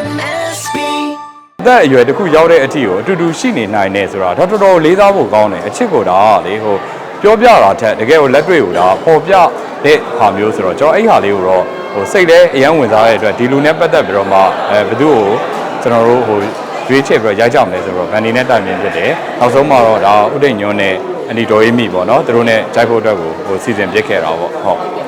MSB တဲ့အရွယ်တစ်ခုရောက်တဲ့အထိကိုအတူတူရှိနေနိုင်တယ်ဆိုတာဒါတော်တော်လေးစားဖို့ကောင်းတယ်အချစ်ကိုဒါလေဟိုပြောပြတာထက်တကယ်ကိုလက်တွေ့ကိုဒါပေါ်ပြတဲ့ဟာမျိုးဆိုတော့ကျွန်တော်အဲ့ဟာလေးကိုတော့ဟိုစိတ်လဲအယံဝင်စားတဲ့အတွက်ဒီလူနဲ့ပတ်သက်ပြီးတော့မှဘယ်သူ့ကိုကျွန်တော်တို့ဟိုရွေးချယ်ပြီးတော့ရိုက်ကြမယ်ဆိုတော့ဗန်ဒီနဲ့တိုင်ပင်ဖြစ်တယ်နောက်ဆုံးမှာတော့ဒါဥဒိန်ညွန်းနဲ့အန်ဒီတော်ရေးမိပေါ့နော်သူတို့နဲ့ဂျိုက်ဖို့အတွက်ကိုဟိုစီစဉ်ပြစ်ခဲ့တာပေါ့ဟုတ်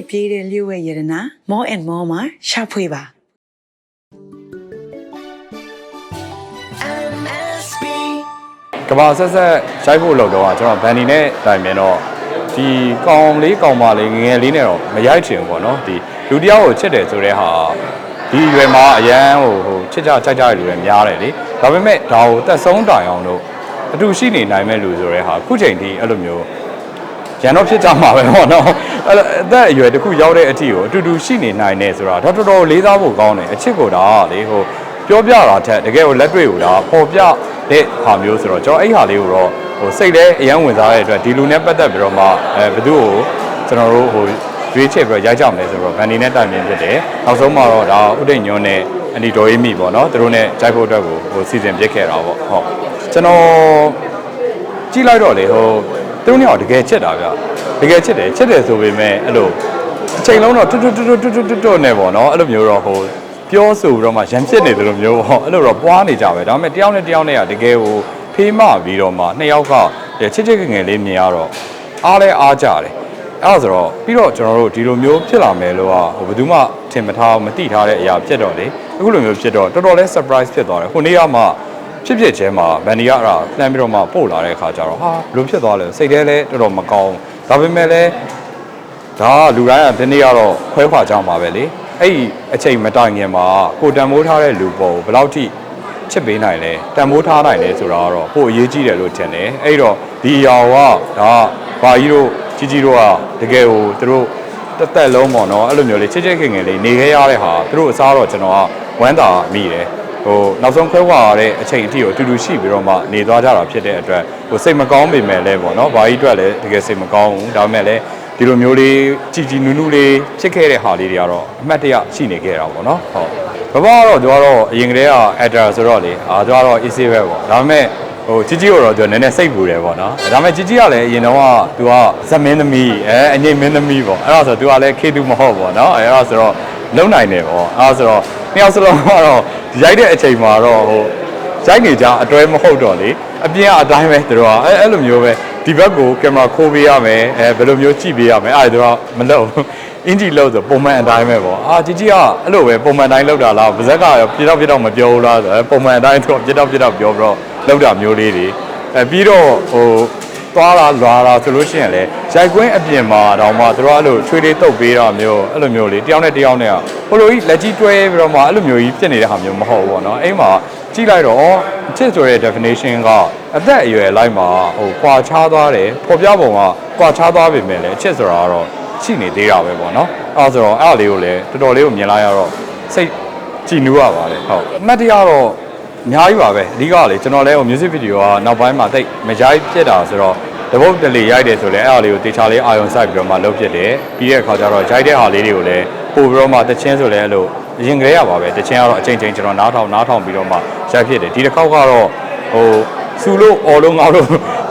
ပြေးတဲ့လျှို့ဝဲရတနာ more and more မှာရှာဖွေပါ MSB ကဘာဆက်ဆက်ရိုက်ဖို့လောက်တော့ကျွန်တော်ဗန်ဒီနဲ့တိုင်ပင်တော့ဒီကောင်လေးကောင်မလေးငငယ်လေးနဲ့တော့မရိုက်ချင်ဘူးပေါ့နော်ဒီလူတယောက်ကိုချစ်တယ်ဆိုတဲ့ဟာဒီရွယ်မှာအရန်ဟိုချစ်ကြကြိုက်ကြရလူတွေများတယ်လေဒါပေမဲ့ဒါကိုတက်ဆုံးတိုင်အောင်လို့အတူရှိနေနိုင်မဲ့လူဆိုတဲ့ဟာခုချိန်ထိအဲ့လိုမျိုးရန်တော့ဖြစ်ကြမှာပဲပေါ့နော်အဲ့အရွယ်တစ်ခုရောက်တဲ့အထိကိုအတူတူရှိနေနိုင်တယ်ဆိုတာဒါတော်တော်လေးစားဖို့ကောင်းတယ်အချစ်ကိုဒါလေဟိုပြောပြတာထက်တကယ်ကိုလက်တွေ့ကိုဒါပေါ်ပြတဲ့ဟာမျိုးဆိုတော့ကျွန်တော်အဲ့ဟာလေးကိုတော့ဟိုစိတ်လဲအယံဝင်စားတဲ့အတွက်ဒီလူနဲ့ပတ်သက်ပြီးတော့မှဘယ်သူ့ကိုကျွန်တော်တို့ဟိုရွေးချယ်ပြီးတော့ရိုက်ကြမယ်ဆိုတော့ဗန်ဒီနဲ့တိုင်ပင်ဖြစ်တယ်နောက်ဆုံးမှာတော့ဒါဥဒိန်ညွန်းနဲ့အန်ဒီတော်ရေးမိပေါ့နော်သူတို့နဲ့ဂျိုက်ဖို့အတွက်ကိုဟိုစီစဉ်ပြစ်ခဲ့တာပေါ့ဟုတ်ကျွန်တော်ကြည့်လိုက်တော့လေဟိုသူတို့ကတကယ်ချစ်တာဗျတကယ်ချစ်တယ်ဆိုပေမဲ့အဲ့လိုအချိန်လုံးတော့တွတ်နဲ့ပေါ့နော်အဲ့လိုမျိုးတော့ဟိုပြောဆိုပြီးတော့မှရံဖြစ်နေတယ်လို့မျိုးပေါ့အဲ့လိုတော့ပွားနေကြပဲဒါပေမဲ့တယောက်နဲ့တယောက်နဲ့ကတကယ်ဟိုဖေးမပြီးတော့မှနှစ်ယောက်ကချစ်ချစ်ငယ်လေးမြင်ရတော့အားလဲအားကြတယ်အဲ့ဒါဆိုတော့ပြီးတော့ကျွန်တော်တို့ဒီလိုမျိုးဖြစ်လာမယ်လို့ဟိုဘယ်သူမှထင်မထားမသိထားတဲ့အရာဖြစ်တော့လေအခုလိုမျိုးဖြစ်တော့တော်တော်လေး surprise ဖြစ်သွားတယ်ခုနေ့ကမှဖြစ်ချင်းမှာဗန်ဒီကအဲ့ဒါလှမ်းပြီးတော့မှပို့လာတဲ့အခါကျတော့ဟာဘလို့ဖြစ်သွားလဲစိတ်ထဲလဲတော်တော်မကောင်းဒါပေမဲ့လည်းဒါလူတိုင်းကဒီနေ့ကတော့ခွဲခွာကြမှာပဲလေအဲ့ဒီအချိန်မတိုင်ခင်မှာကိုတန်မိုးထားတဲ့လူပေါ်ဘယ်လောက်ထိချစ်ပေးနိုင်လဲတန်မိုးထားနိုင်လဲဆိုတာကတော့ပို့အရေးကြီးတယ်လို့ထင်တယ်အဲ့တော့ဒီအရာကဒါဘာကြီးတို့ကြီးတို့ကတကယ်ကိုသူတို့တစ်သက်လုံးပေါ့နော်အဲ့လိုမျိုးလေးချစ်ချစ်ခင်ခင်လေးနေခဲ့ရတဲ့ဟာသူတို့အစားတော့ကျွန်တော်ကဝမ်းသာမိတယ်ဟိုနောက်ဆုံးခွဲခွာရတဲ့အချိန်အထိကိုအတူတူရှိပြီးတော့မှနေသွားကြတာဖြစ်တဲ့အတွက်ဟိုစိတ်မကောင်းပေမဲ့လည်းပေါ့နော်ဘာကြီးအတွက်လည်းတကယ်စိတ်မကောင်းဘူးဒါပေမဲ့လည်းဒီလိုမျိုးလေးကြည်နူးလေးဖြစ်ခဲ့တဲ့ဟာလေးတွေကတော့အမှတ်တရရှိနေခဲ့တာပေါ့နော်ဟုတ်ဘဘကတော့သူကတော့အရင်ကတည်းက actor ဆိုတော့လေသူကတော့ easy ပဲပေါ့ဒါပေမဲ့ဟိုကြီးကိုတော့သူနည်းနည်းစိတ်ပူတယ်ပေါ့နော်ဒါပေမဲ့ကြီးကလည်းအရင်တော့ကသူကဇမင်းသမီးအငိမ့်မင်းသမီးပေါ့အဲ့ဒါဆိုသူကလည်း K2 မဟုတ်ပေါ့နော်အဲ့ဒါဆိုတော့လုံနိုင်တယ်ပေါ့အဲ့ဒါဆိုတော့နှစ်ယောက်စလုံးကတော့ရိုက်တဲ့အချိန်မှာတော့ဟိုရိုက်နေကြအတွဲမဟုတ်တော့လေအပြင်ကအတိုင်းပဲသူတို့ကအဲ့လိုမျိုးပဲဒီဘက်ကိုကင်မရာခိုးပေးရမယ်ဘယ်လိုမျိုးကြည့်ပေးရမယ်အဲ့ဒါတော့မလုပ်အင်ဂျီလို့ဆိုပုံမှန်အတိုင်းပဲပေါ့ကြီးကအဲ့လိုပဲပုံမှန်တိုင်းလောက်တာလားဗဇက်ကရောပြတော့မပြောဘူးလားဆိုပုံမှန်အတိုင်းတော့ပြတော့ပြောပြီးတော့လောက်တာမျိုးလေးတွေပြီးတော့ဟိုသွားလာလွာလာဆိုလို့ရှိရင်လေရိုက်ကွင်းအပြင်မှာတော့မှသူတို့အဲ့လိုချွေးလေးတုပ်ပေးတာမျိုးအဲ့လိုမျိုးလေးတယောက်နဲ့တယောက်နဲ့ဟိုလိုကြီးလက်ကြီးတွဲပြီးတော့မှအဲ့လိုမျိုးကြီးဖြစ်နေတဲ့ဟာမျိုးမဟုတ်ဘူးပေါ့နော်အဲ့မှာကြည့်လိုက်တော့ချစ်ဆိုတဲ့ definition ကအသက်အရွယ်လိုက်မှာဟိုကွာခြားသွားတယ်ပေါ်ပြပုံကကွာခြားသွားပြီမဲ့လေချစ်ဆိုတာကတော့ရှိနေသေးတာပဲပေါ့နော်အဲ့ဆိုတော့အဲ့လေးကိုလည်းတော်တော်လေးကိုမြင်လိုက်ရတော့စိတ်ကြည်နူးရပါတယ်ဟုတ်အမှတ်တရတော့အများကြီးပါပဲအဓိကလေကျွန်တော်လည်းဟို music video ကနောက်ပိုင်းမှာတိတ်မရိုက်ဖြစ်တာဆိုတော့တပုတ်တလေရိုက်တယ်ဆိုလဲအဲ့ဒါလေးကိုတေချာလေးအာရုံစိုက်ပြီးတော့မှလုပ်ဖြစ်တယ်ပြီးတဲ့အခါကျတော့ရိုက်တဲ့ဟာလေးတွေကိုလည်းပို့ပြီးတော့မှတချင်းဆိုလဲအဲ့လိုရင်ကြဲရပါပဲတချင်းကတော့အချိန်ချင်းကျွန်တော်နားထောင်ပြီးတော့မှရိုက်ဖြစ်တယ်ဒီတစ်ခေါက်ကတော့ဟိုစူလို့အော်လို့ငေါလို့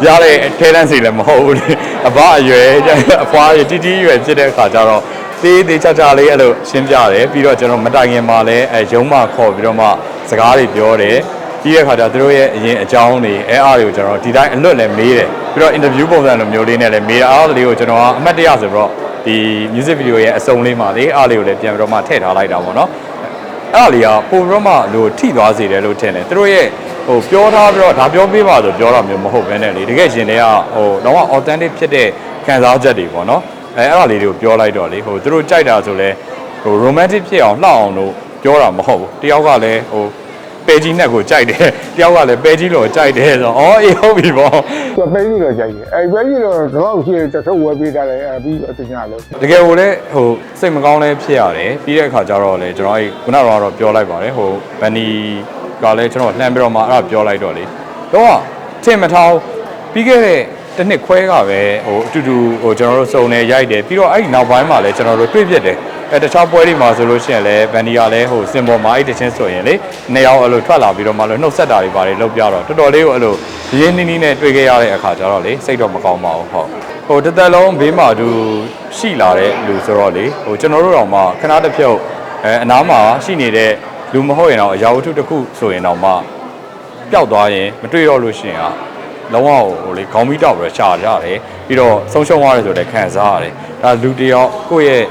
ရတဲ့အထဲတန်းစီလည်းမဟုတ်ဘူးလေအဘအရွယ်အဖွားရတီရွယ်ဖြစ်တဲ့အခါကျတော့သေးချာလေးအဲ့လိုရှင်းပြတယ်ပြီးတော့ကျွန်တော်မတိုင်ခင်မှာလည်းရုံးမှခေါ်ပြီးတော့မှစကားတွေပြောတယ်ပြီးတဲ့အခါကျသူတို့ရဲ့အရင်အကြောင်းတွေအားတွေကိုကျွန်တော်ဒီတိုင်းအလွတ်လည်းမေးတယ်ပြီးတော့ interview ပုံစံလိုမျိုးလေးနဲ့လည်းမေးတာအားလေးကိုကျွန်တော်အမှတ်တရဆိုတော့ဒီ music video ရဲ့အစုံလေးမှာလေအားလေးကိုလည်းပြန်ပြီးတော့မှထည့်ထားလိုက်တာပေါ့နော်အဲ့ဒါလေးကပို့ပြီးတော့မှလို့ထိသွားစေတယ်လို့ထင်တယ်သူတို့ရဲ့ဟိုပြောထားပြီးတော့ဒါပြောပေးပါဆိုပြောတာမျိုးမဟုတ်ဘဲနဲ့လေတကယ်ရှင်တွေကဟိုတော့ authentic ဖြစ်တဲ့ခံစားချက်တွေပေါ့နော်အဲ့ဒါလေးတွေကိုပြောလိုက်တော့လေဟိုသူတို့ကြိုက်တာဆိုလဲဟို romantic ဖြစ်အောင်လှအောင်လို့ပြောတာမဟုတ်ဘူးတယောက်ကလည်းဟို ပဲကြီးနဲ့ကိုကြိုက်တယ်တယောက်ကလည်းပဲကြီးလို့ကြိုက်တယ်ဆိုတော့အော်အေးဟုတ်ပြီပေါ့ သူပဲကြီးတော့ကြိုက်တယ်ပဲကြီးတော့ရှိတထုပ်ဝယ်ပေးတာလေပြီးအတင်ညာလို့ တကယ်ကိုလည်းဟိုစိတ်မကောင်းလည်းဖြစ်ရတယ်ပြီးတဲ့အခါကျတော့လေကျွန်တော်ခုနကတော့ပြောလိုက်ပါတယ်ဟိုဘန်နီကလည်းကျွန်တော်လှမ်းပြီးတော့မှအဲ့ဒါပြောလိုက်တော့လေတော့ထင်မထောင်ပြီးခဲ့တဲ့တစ်နှစ်ခွဲကပဲဟိုအတူတူဟိုကျွန်တော်တို့စုံနေရိုက်တယ်ပြီးတော့အဲ့ဒီနောက်ပိုင်းမှာလည်းကျွန်တော်တို့တွေ့ဖြစ်တယ်တခြားပွဲတွေမှာဆိုလို့ရှိရင်လည်းဘန်နီကလည်းဟိုစင်ပေါ်မှာအဲ့တချင်းဆိုရင်လေနှစ်ယောက်အဲ့လိုထွက်လာပြီးတော့မှလို့နှုတ်ဆက်တာတွေပါတယ်လောက်ပြတော့တော်တော်လေးကိုအဲ့လိုရင်းနှီးနှီးနဲ့တွေ့ခဲ့ရတဲ့အခါကျတော့လေစိတ်တော့မကောင်းပါဘူးဟုတ်ဟိုတစ်သက်လုံးဘေးမှာသူရှိလာတဲ့လူဆိုတော့လေဟိုကျွန်တော်တို့တော့မှခဏတစ်ဖြုတ်အနားမှာရှိနေတဲ့လူမဟုတ်ရင်တော့အရာဝတ္ထုတစ်ခုဆိုရင်တော့မှပျောက်သွားရင်မတွေ့တော့လို့ရှိရင်လုံးဝဟိုလေခေါင်းမီးတောက်ပြီးရှာကြတယ်ပြီးတော့ဆုံးရှုံးသွားတယ်ဆိုတဲ့ခံစားရတယ်ဒါလူတယောက်ကိုယ့်ရဲ့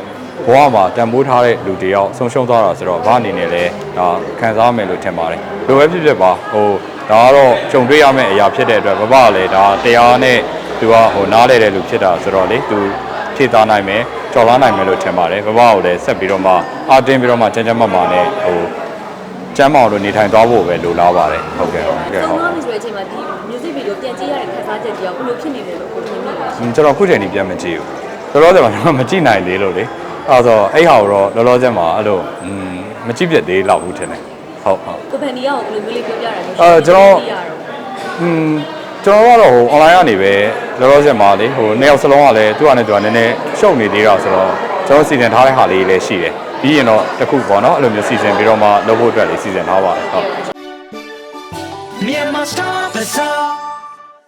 ဘဝမှာတန်ဖိုးထားတဲ့လူတယောက်ဆုံးရှုံးသွားတာဆိုတော့ဘာအနေနဲ့လဲဒါခံစားမယ်လို့ထင်ပါတယ်လိုပဲဖြစ်ဖြစ်ပါဟိုဒါကတော့ကြုံတွေ့ရမယ့်အရာဖြစ်တဲ့အတွက်ဘဘကလည်းဒါတရားနဲ့သူကဟိုနားလဲတဲ့လူဖြစ်တာဆိုတော့လေသူဖြည့်သားနိုင်မယ်ကြော်လာနိုင်မယ်လို့ထင်ပါတယ်ဘဘကိုလည်းဆက်ပြီးတော့မှအားတင်းပြီးတော့မှချမ်းချမ်းမမာနဲ့ဟိုကျမ်းမောင်တို့နေထိုင်သွားဖို့ပဲလိုလားပါတယ်ဟုတ်ကဲ့ဟုတ်ကဲ့ဟုတ် ဆောင်းနေဆိုတဲ့အချိန်မှာဒီ music video ပြန်ကြည့်ရတဲ့ခန်းစားချက်တည်းကဘယ်လိုဖြစ်နေလဲလို့ကိုထင်မိလဲ ကျွန်တော်ခုချိန်ထိပြန်မကြည့်ဘူးလောလောဆယ်မှာကျွန်တော်မကြည့်နိုင်သေးလို့လေအဲ့တော့အဲ့ဟာကိုတော့လောလောဆယ်မှာအဲ့လိုမကြည့်ပြတ်သေးလောက်ဘူးထင်တယ်ဟုတ်ဟုတ် ကိုဗန်နီယာကိုဘယ်လိုမျိုးလေးပြောပြရလဲ ကျွန်တော်ကတော့ဟို online ကနေပဲလောလောဆယ်မှာလေဟိုနှစ်ယောက်စလုံးကလည်းသူ့အနေနဲ့သူကနည်းနည်းရှုပ်နေသေးတာဆိုတော့ကျွန်တော်စီစဉ်ထားတဲ့ဟာလေးလည်းရှိတယ်ပြီးရင်တော့တခုပေါ့နော်အဲ့လိုမျိုးစီစဉ်ပြီးတော့မှလုပ်ဖို့အတွက်လေးစီစဉ်ထားပါတယ်ဟုတ် Myanmar Star Bazaar